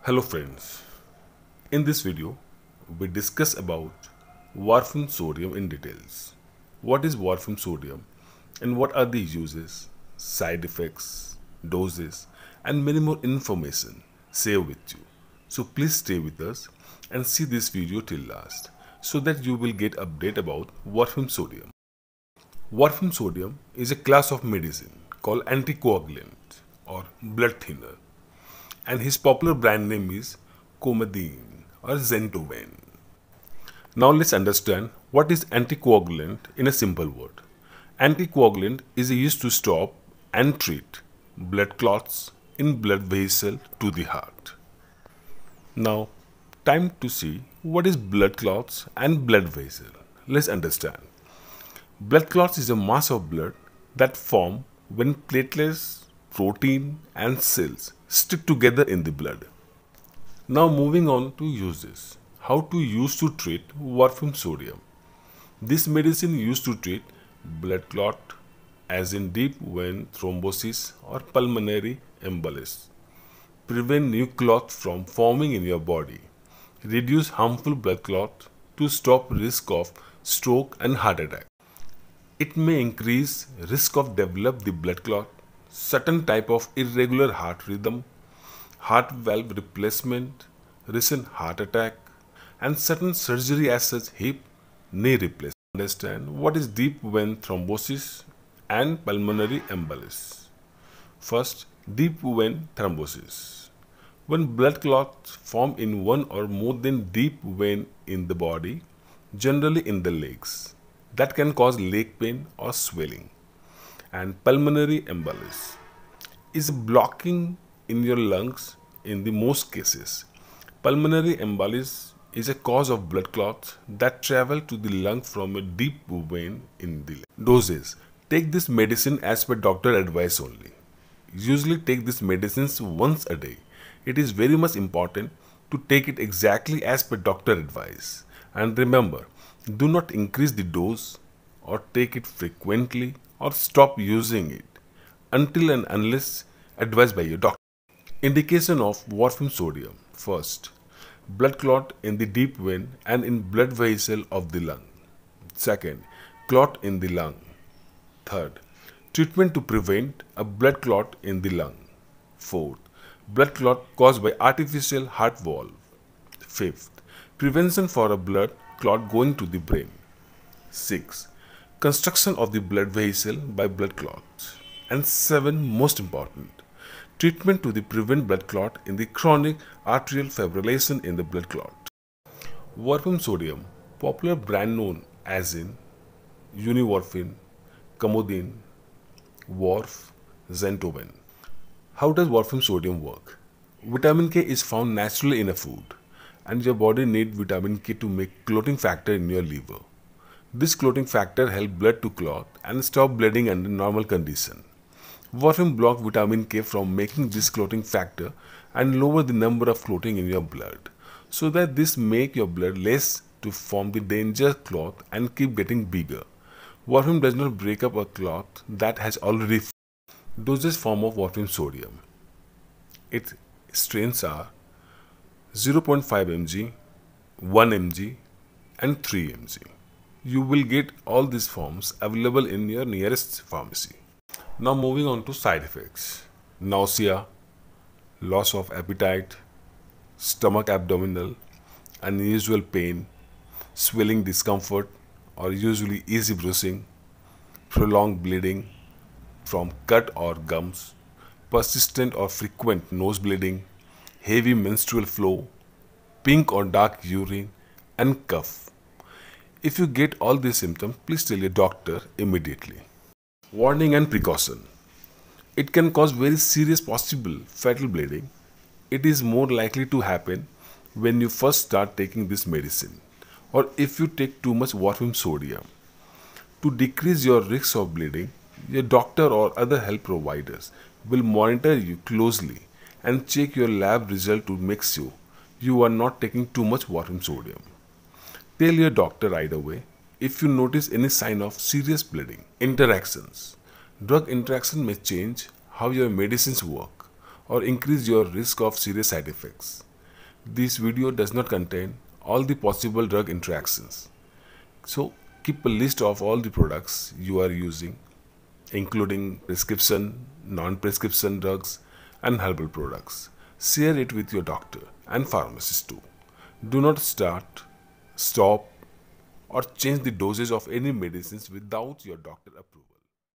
Hello friends, in this video we discuss about warfarin sodium in details. What is warfarin sodium and what are the uses, side effects, doses and many more information saved with you. So please stay with us and see this video till last so that you will get update about warfarin sodium. Warfarin sodium is a class of medicine called anticoagulant or blood thinner, and his popular brand name is Coumadin or Zentovan. Now let's understand what is anticoagulant in a simple word. Anticoagulant is used to stop and treat blood clots in blood vessel to the heart. Now time to see what is blood clots and blood vessel. Let's understand. Blood clots is a mass of blood that form when platelets, protein and cells stick together in the blood. Now moving on to uses. How to use to treat warfarin sodium. This medicine used to treat blood clot as in deep vein thrombosis or pulmonary embolus. Prevent new clot from forming in your body. Reduce harmful blood clot to stop risk of stroke and heart attack. It may increase risk of develop the blood clot, certain type of irregular heart rhythm, heart valve replacement, recent heart attack, and certain surgery as such hip, knee replacement. Understand what is deep vein thrombosis and pulmonary embolus. First, deep vein thrombosis. When blood clots form in one or more than deep vein in the body, generally in the legs, that can cause leg pain or swelling. And pulmonary embolus is blocking in your lungs in the most cases. Pulmonary embolus is a cause of blood clots that travel to the lung from a deep vein in the leg. Doses. Take this medicine as per doctor advice only. Usually take this medicines once a day. It is very much important to take it exactly as per doctor advice. And remember, do not increase the dose or take it frequently or stop using it until and unless advised by your doctor. Indication of warfarin sodium. First, blood clot in the deep vein and in blood vessel of the lung. Second, clot in the lung. Third, treatment to prevent a blood clot in the lung. Fourth, blood clot caused by artificial heart valve. Fifth, prevention for a blood clot going to the brain. 6. Construction of the blood vessel by blood clots. And 7. Most important, treatment to the prevent blood clot in the chronic arterial fibrillation in the blood clot. Warfarin sodium, popular brand known as in Warfarin, Coumadin, Warf, Zentovan. How does warfarin sodium work? Vitamin K is found naturally in a food, and your body needs vitamin K to make clotting factor in your liver. This clotting factor helps blood to clot and stop bleeding under normal condition. Warfarin blocks vitamin K from making this clotting factor and lower the number of clotting in your blood, so that this make your blood less to form the danger clot and keep getting bigger. Warfarin does not break up a clot that has already formed. Dosage form of warfarin sodium. Its strains are 0.5 mg, 1 mg and 3 mg. You will get all these forms available in your nearest pharmacy. Now moving on to side effects. Nausea, loss of appetite, stomach abdominal, unusual pain, swelling discomfort or usually easy bruising, prolonged bleeding from cut or gums, persistent or frequent nose bleeding, heavy menstrual flow, pink or dark urine and cough. If you get all these symptoms, please tell your doctor immediately. Warning and precaution. It can cause very serious possible fatal bleeding. It is more likely to happen when you first start taking this medicine or if you take too much warfarin sodium. To decrease your risk of bleeding, your doctor or other health providers will monitor you closely and check your lab result to make sure you are not taking too much warfarin sodium. Tell your doctor right away if you notice any sign of serious bleeding. Interactions. Drug interaction may change how your medicines work or increase your risk of serious side effects. This video does not contain all the possible drug interactions. So keep a list of all the products you are using, including prescription, non-prescription drugs and herbal products. Share it with your doctor and pharmacist too. Do not start, stop or change the dosage of any medicines without your doctor approval.